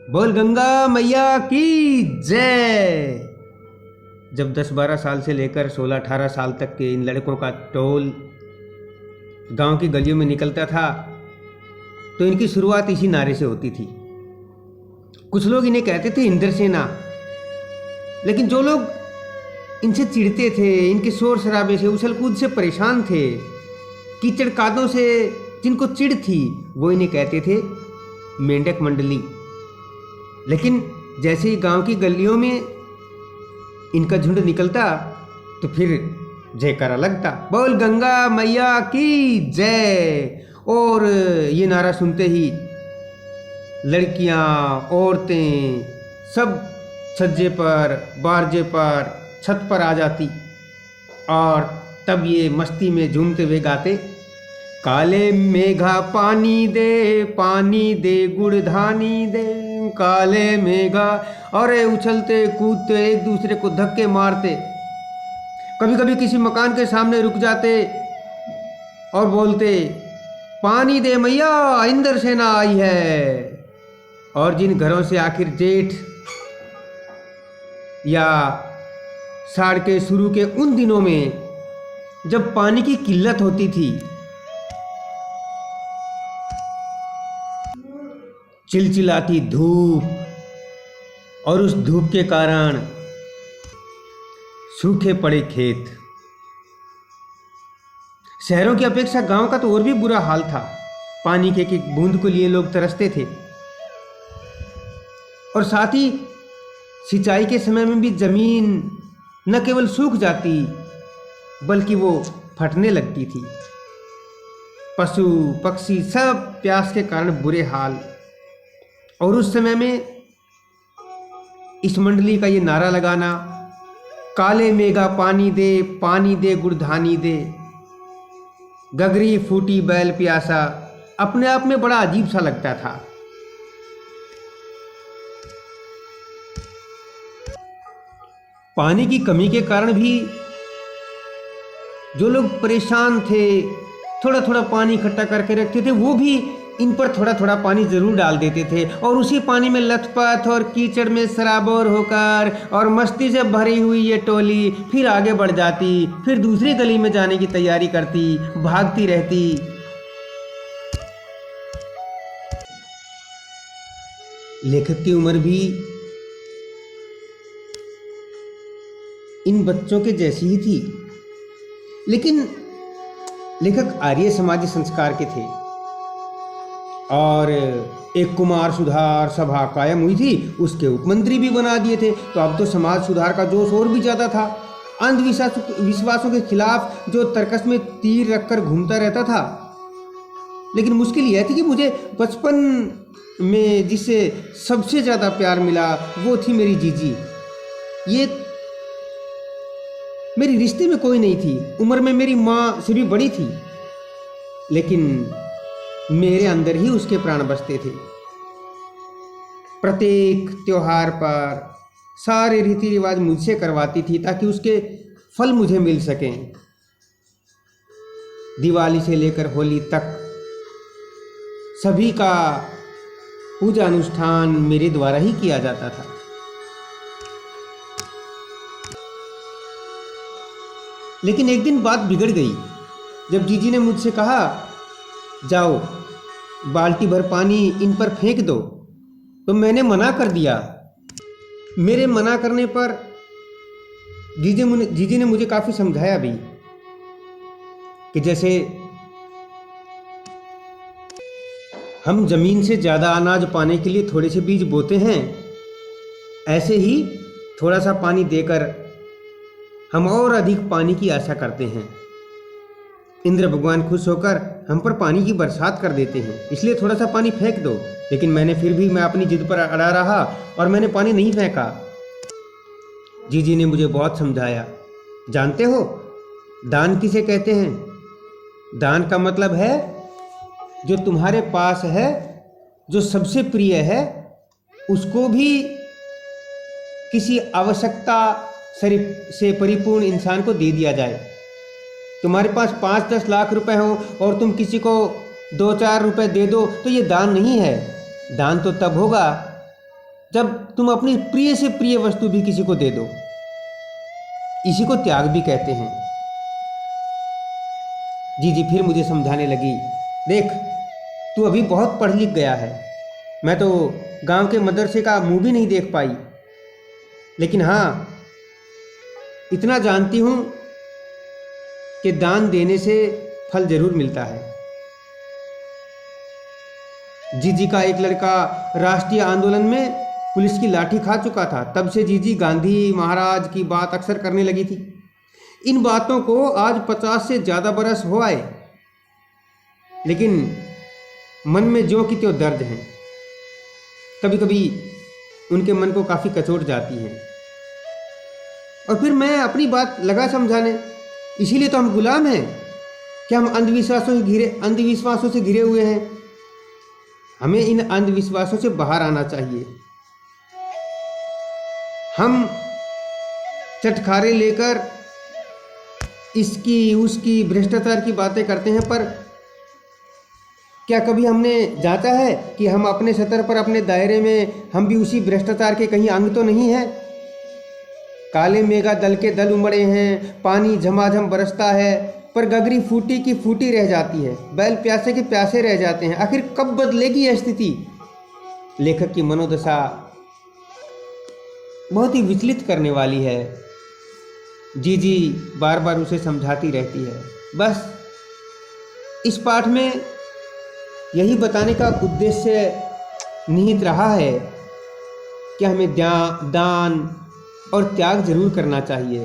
बोल गंगा मैया की जय। जब 10-12 साल से लेकर 16-18 साल तक के इन लड़कों का टोल गांव की गलियों में निकलता था तो इनकी शुरुआत इसी नारे से होती थी। कुछ लोग इन्हें कहते थे इंद्र सेना, लेकिन जो लोग इनसे चिढ़ते थे, इनके शोर शराबे से, उछल कूद से परेशान थे, कीचड़ कादों से जिनको चिढ़ थी, वो इन्हें कहते थे मेंढक मंडली। लेकिन जैसे ही गांव की गलियों में इनका झुंड निकलता तो फिर जयकारा लगता, बोल गंगा मैया की जय। और ये नारा सुनते ही लड़कियां, औरतें सब छज्जे पर, बारजे पर, छत पर आ जाती और तब ये मस्ती में झूमते हुए गाते, काले मेघा पानी दे गुड़धानी दे, काले मेघा। और उछलते कूदते एक दूसरे को धक्के मारते, कभी कभी किसी मकान के सामने रुक जाते और बोलते, पानी दे मैया, इंद्र सेना आई है। और जिन घरों से आखिर जेठ या साड़ के शुरू के उन दिनों में जब पानी की किल्लत होती थी, चिलचिलाती धूप और उस धूप के कारण सूखे पड़े खेत, शहरों की अपेक्षा गांव का तो और भी बुरा हाल था। पानी के एक बूंद को लिए लोग तरसते थे और साथ ही सिंचाई के समय में भी जमीन न केवल सूख जाती बल्कि वो फटने लगती थी। पशु पक्षी सब प्यास के कारण बुरे हाल। और उस समय में इस मंडली का ये नारा लगाना, काले मेघा पानी दे गुड़धानी दे, गगरी फूटी बैल प्यासा, अपने आप में बड़ा अजीब सा लगता था। पानी की कमी के कारण भी जो लोग परेशान थे, थोड़ा थोड़ा पानी इकट्ठा करके रखते थे, वो भी इन पर थोड़ा थोड़ा पानी जरूर डाल देते थे और उसी पानी में लथपथ और कीचड़ में सराबोर होकर और मस्ती से भरी हुई ये टोली फिर आगे बढ़ जाती, फिर दूसरी गली में जाने की तैयारी करती, भागती रहती। लेखक की उम्र भी इन बच्चों के जैसी ही थी, लेकिन लेखक आर्य समाजी संस्कार के थे और एक कुमार सुधार सभा कायम हुई थी, उसके उपमंत्री भी बना दिए थे। तो अब तो समाज सुधार का जोश और भी ज़्यादा था। अंधविश्वासों के खिलाफ जो तर्कस में तीर रखकर घूमता रहता था। लेकिन मुश्किल यह थी कि मुझे बचपन में जिससे सबसे ज़्यादा प्यार मिला वो थी मेरी जीजी। ये मेरी रिश्ते में कोई नहीं थी, उम्र में मेरी माँ से भी बड़ी थी, लेकिन मेरे अंदर ही उसके प्राण बसते थे। प्रत्येक त्योहार पर सारे रीति रिवाज मुझसे करवाती थी ताकि उसके फल मुझे मिल सकें। दिवाली से लेकर होली तक सभी का पूजा अनुष्ठान मेरे द्वारा ही किया जाता था। लेकिन एक दिन बात बिगड़ गई जब जीजी ने मुझसे कहा, जाओ बाल्टी भर पानी इन पर फेंक दो। तो मैंने मना कर दिया। मेरे मना करने पर जीजी ने मुझे काफ़ी समझाया भी कि जैसे हम जमीन से ज़्यादा अनाज पाने के लिए थोड़े से बीज बोते हैं, ऐसे ही थोड़ा सा पानी देकर हम और अधिक पानी की आशा करते हैं। इंद्र भगवान खुश होकर हम पर पानी की बरसात कर देते हैं, इसलिए थोड़ा सा पानी फेंक दो। लेकिन मैं अपनी जिद पर अड़ा रहा और मैंने पानी नहीं फेंका। जीजी ने मुझे बहुत समझाया। जानते हो दान किसे कहते हैं? दान का मतलब है जो तुम्हारे पास है, जो सबसे प्रिय है, उसको भी किसी आवश्यकता से परिपूर्ण इंसान को दे दिया जाए। तुम्हारे पास 5-10 लाख रुपए हो और तुम किसी को 2-4 रुपए दे दो तो ये दान नहीं है। दान तो तब होगा जब तुम अपनी प्रिय से प्रिय वस्तु भी किसी को दे दो। इसी को त्याग भी कहते हैं। जीजी फिर मुझे समझाने लगी, देख तू अभी बहुत पढ़ लिख गया है, मैं तो गांव के मदरसे का मुंह भी नहीं देख पाई, लेकिन हाँ इतना जानती हूँ कि दान देने से फल जरूर मिलता है। जीजी का एक लड़का राष्ट्रीय आंदोलन में पुलिस की लाठी खा चुका था। तब से जीजी गांधी महाराज की बात अक्सर करने लगी थी। इन बातों को आज 50 से ज़्यादा बरस हो आए, लेकिन मन में ज्यों की त्यों दर्द हैं। कभी कभी उनके मन को काफ़ी कचोट जाती है। और फिर मैं अपनी बात लगा समझाने, इसीलिए तो हम गुलाम हैं कि हम अंधविश्वासों से घिरे हुए हैं। हमें इन अंधविश्वासों से बाहर आना चाहिए। हम चटखारे लेकर इसकी उसकी भ्रष्टाचार की बातें करते हैं, पर क्या कभी हमने जांचा है कि हम अपने सतर पर, अपने दायरे में हम भी उसी भ्रष्टाचार के कहीं अंग तो नहीं है? काले मेघा दल के दल उमड़े हैं, पानी झमाझम बरसता है, पर गगरी फूटी की फूटी रह जाती है, बैल प्यासे के प्यासे रह जाते हैं। आखिर कब बदलेगी यह स्थिति? लेखक की मनोदशा बहुत ही विचलित करने वाली है। जीजी बार बार उसे समझाती रहती है। बस इस पाठ में यही बताने का उद्देश्य निहित रहा है कि हमें दान और त्याग जरूर करना चाहिए।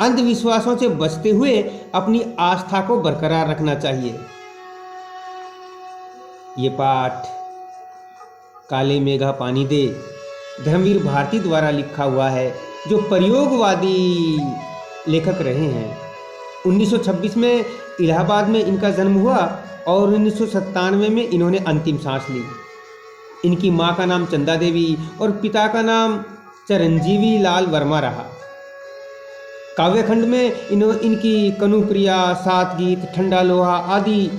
अंधविश्वासों से बचते हुए अपनी आस्था को बरकरार रखना चाहिए। ये पाठ काले मेघा पानी दे धर्मवीर भारती द्वारा लिखा हुआ है, जो प्रयोगवादी लेखक रहे हैं। 1926 में इलाहाबाद में इनका जन्म हुआ और 1997 में इन्होंने अंतिम सांस ली। इनकी माँ का नाम चंदा देवी और पिता का नाम चिरंजीवी लाल वर्मा रहा। काव्यखंड में इनकी कनुप्रिया, सात गीत, ठंडा लोहा आदि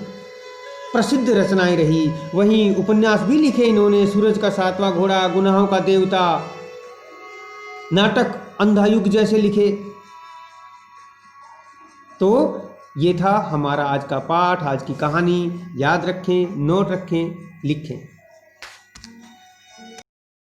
प्रसिद्ध रचनाएं रही। वहीं उपन्यास भी लिखे इन्होंने, सूरज का सातवां घोड़ा, गुनाहों का देवता, नाटक अंधा युग जैसे लिखे। तो ये था हमारा आज का पाठ, आज की कहानी। याद रखें, नोट रखें, लिखें।